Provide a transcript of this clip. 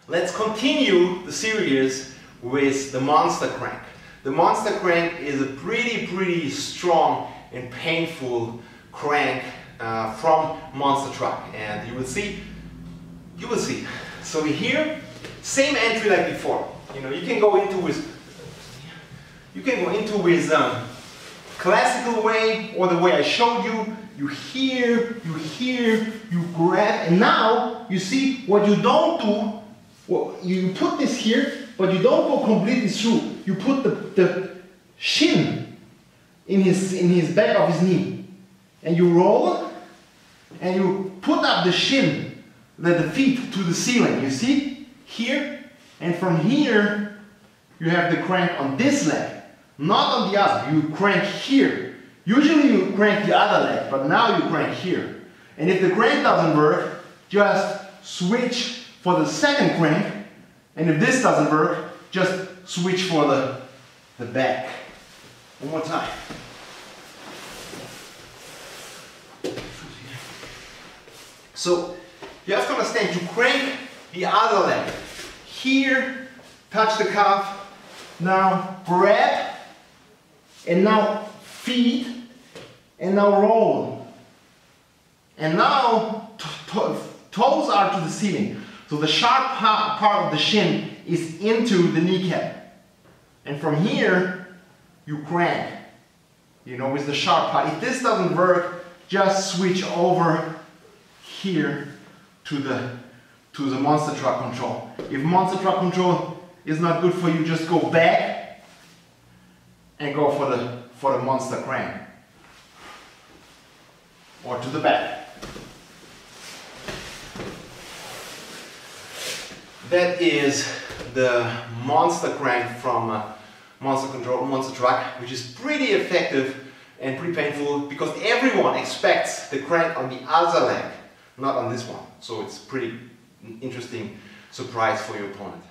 Let's continue the series with the monster crank. The monster crank is a pretty strong and painful crank from monster truck, and you will see. So here, same entry like before. You know, you can go into with classical way, or the way I showed you. You hear, you grab, and now you see what you don't do. Well, you put this here, but you don't go completely through. You put the shin in his back of his knee, and you roll, and you put up the shin, the feet to the ceiling. You see here, and from here you have the crank on this leg, not on the other. You crank here. Usually you crank the other leg, but now you crank here. And if the crank doesn't work, just switch for the second crank. And if this doesn't work, just switch for the back. One more time. So you have to understand, to crank the other leg. Here, touch the calf, now grab, and now feet, and now roll. And now toes are to the ceiling. So the sharp part of the shin is into the kneecap. And from here, you crank, you know, with the sharp part. If this doesn't work, just switch over here to the monster truck control. If monster truck control is not good for you, just go back and go for the monster crank. Or to the back. That is the monster crank from monster truck, which is pretty effective and pretty painful because everyone expects the crank on the other leg, not on this one. So it's pretty interesting surprise for your opponent.